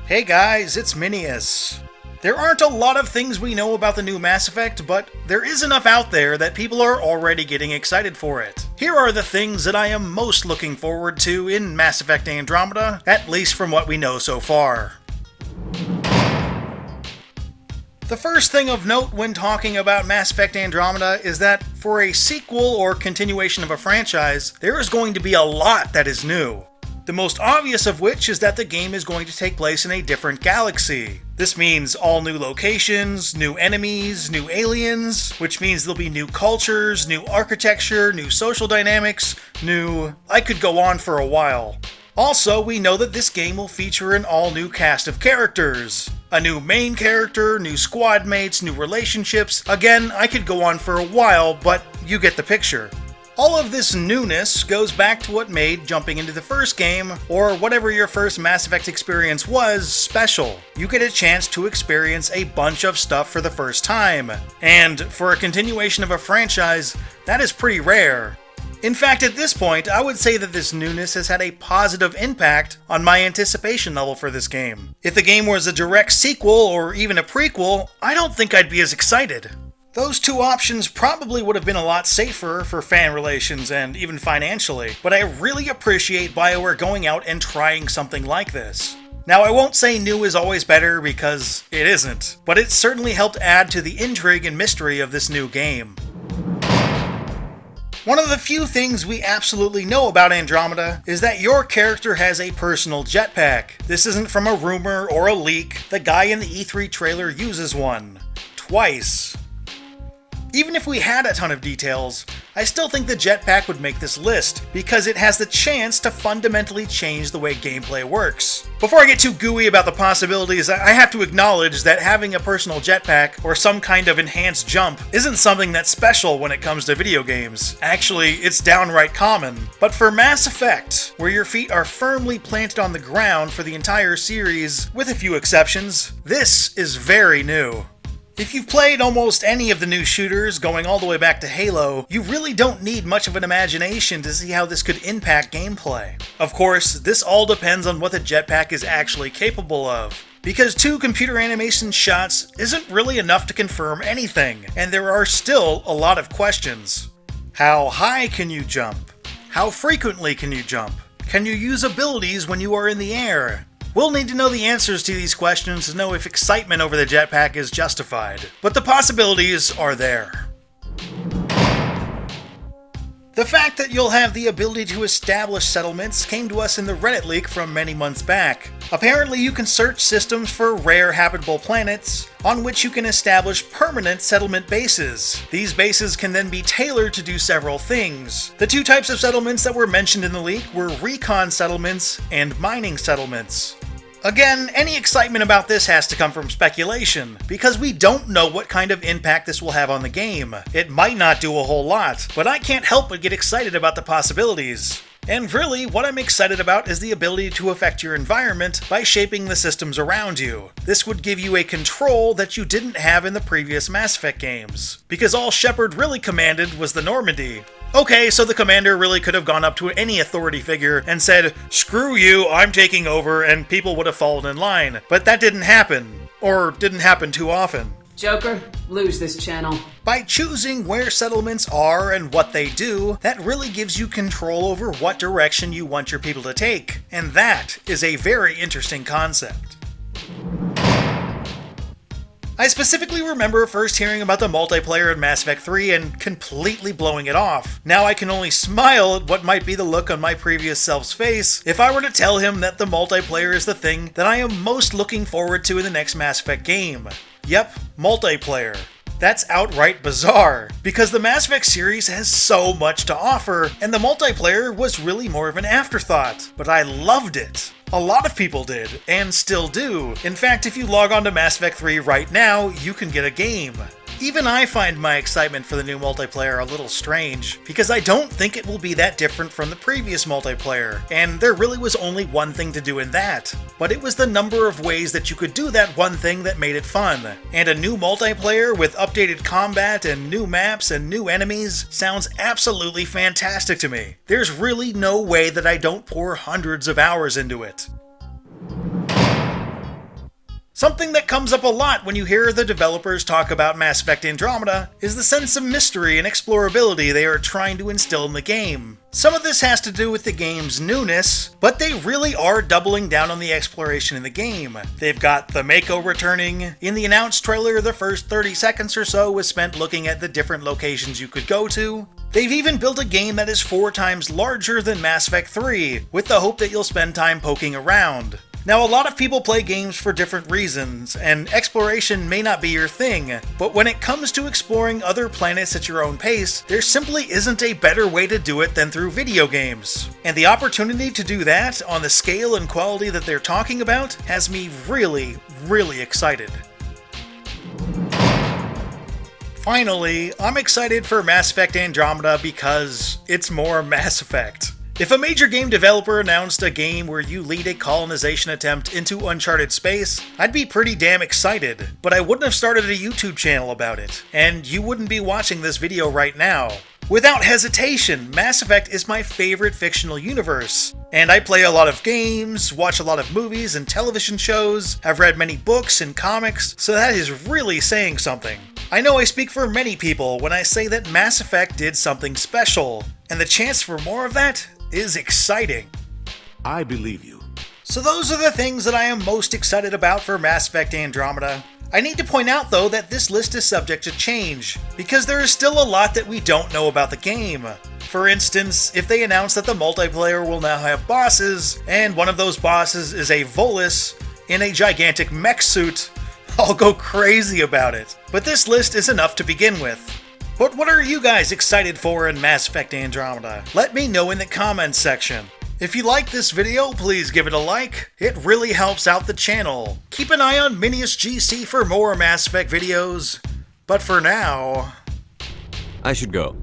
Hey guys, it's Newness. There aren't a lot of things we know about the new Mass Effect, but there is enough out there that people are already getting excited for it. Here are the things that I am most looking forward to in Mass Effect Andromeda, at least from what we know so far. The first thing of note when talking about Mass Effect Andromeda is that for a sequel or continuation of a franchise, there is going to be a lot that is new. The most obvious of which is that the game is going to take place in a different galaxy. This means all new locations, new enemies, new aliens, which means there'll be new cultures, new architecture, new social dynamics, I could go on for a while. Also, we know that this game will feature an all-new cast of characters. A new main character, new squad mates, new relationships. Again, I could go on for a while, but you get the picture. All of this newness goes back to what made jumping into the first game, or whatever your first Mass Effect experience was, special. You get a chance to experience a bunch of stuff for the first time. And for a continuation of a franchise, that is pretty rare. In fact, at this point, I would say that this newness has had a positive impact on my anticipation level for this game. If the game was a direct sequel or even a prequel, I don't think I'd be as excited. Those two options probably would have been a lot safer for fan relations and even financially, but I really appreciate BioWare going out and trying something like this. Now, I won't say new is always better because it isn't, but it certainly helped add to the intrigue and mystery of this new game. One of the few things we absolutely know about Andromeda is that your character has a personal jetpack. This isn't from a rumor or a leak. The guy in the E3 trailer uses one. Twice. Even if we had a ton of details, I still think the jetpack would make this list, because it has the chance to fundamentally change the way gameplay works. Before I get too gooey about the possibilities, I have to acknowledge that having a personal jetpack or some kind of enhanced jump isn't something that's special when it comes to video games. Actually, it's downright common. But for Mass Effect, where your feet are firmly planted on the ground for the entire series, with a few exceptions, this is very new. If you've played almost any of the new shooters, going all the way back to Halo, you really don't need much of an imagination to see how this could impact gameplay. Of course, this all depends on what the jetpack is actually capable of, because 2 computer animation shots isn't really enough to confirm anything, and there are still a lot of questions. How high can you jump? How frequently can you jump? Can you use abilities when you are in the air? We'll need to know the answers to these questions to know if excitement over the jetpack is justified, but the possibilities are there. The fact that you'll have the ability to establish settlements came to us in the Reddit leak from many months back. Apparently you can search systems for rare habitable planets, on which you can establish permanent settlement bases. These bases can then be tailored to do several things. The 2 types of settlements that were mentioned in the leak were recon settlements and mining settlements. Again, any excitement about this has to come from speculation, because we don't know what kind of impact this will have on the game. It might not do a whole lot, but I can't help but get excited about the possibilities. And really, what I'm excited about is the ability to affect your environment by shaping the systems around you. This would give you a control that you didn't have in the previous Mass Effect games, because all Shepard really commanded was the Normandy. Okay, so the commander really could have gone up to any authority figure and said, "Screw you, I'm taking over," and people would have fallen in line. But that didn't happen. Or didn't happen too often. Joker, lose this channel. By choosing where settlements are and what they do, that really gives you control over what direction you want your people to take. And that is a very interesting concept. I specifically remember first hearing about the multiplayer in Mass Effect 3 and completely blowing it off. Now I can only smile at what might be the look on my previous self's face if I were to tell him that the multiplayer is the thing that I am most looking forward to in the next Mass Effect game. Yep, multiplayer. That's outright bizarre, because the Mass Effect series has so much to offer, and the multiplayer was really more of an afterthought, but I loved it. A lot of people did, and still do. In fact, if you log on to Mass Effect 3 right now, you can get a game. Even I find my excitement for the new multiplayer a little strange, because I don't think it will be that different from the previous multiplayer, and there really was only one thing to do in that. But it was the number of ways that you could do that one thing that made it fun. And a new multiplayer with updated combat and new maps and new enemies sounds absolutely fantastic to me. There's really no way that I don't pour hundreds of hours into it. Something that comes up a lot when you hear the developers talk about Mass Effect Andromeda is the sense of mystery and explorability they are trying to instill in the game. Some of this has to do with the game's newness, but they really are doubling down on the exploration in the game. They've got the Mako returning. In the announced trailer, the first 30 seconds or so was spent looking at the different locations you could go to. They've even built a game that is 4 times larger than Mass Effect 3, with the hope that you'll spend time poking around. Now, a lot of people play games for different reasons, and exploration may not be your thing, but when it comes to exploring other planets at your own pace, there simply isn't a better way to do it than through video games. And the opportunity to do that, on the scale and quality that they're talking about, has me really, really excited. Finally, I'm excited for Mass Effect Andromeda because it's more Mass Effect. If a major game developer announced a game where you lead a colonization attempt into uncharted space, I'd be pretty damn excited, but I wouldn't have started a YouTube channel about it, and you wouldn't be watching this video right now. Without hesitation, Mass Effect is my favorite fictional universe, and I play a lot of games, watch a lot of movies and television shows, have read many books and comics, so that is really saying something. I know I speak for many people when I say that Mass Effect did something special, and the chance for more of that is exciting. I believe you. So those are the things that I am most excited about for Mass Effect Andromeda. I need to point out though that this list is subject to change, because there is still a lot that we don't know about the game. For instance, if they announce that the multiplayer will now have bosses, and one of those bosses is a Volus in a gigantic mech suit, I'll go crazy about it. But this list is enough to begin with. But what are you guys excited for in Mass Effect Andromeda? Let me know in the comments section. If you like this video, please give it a like. It really helps out the channel. Keep an eye on Minius GC for more Mass Effect videos. But for now... I should go.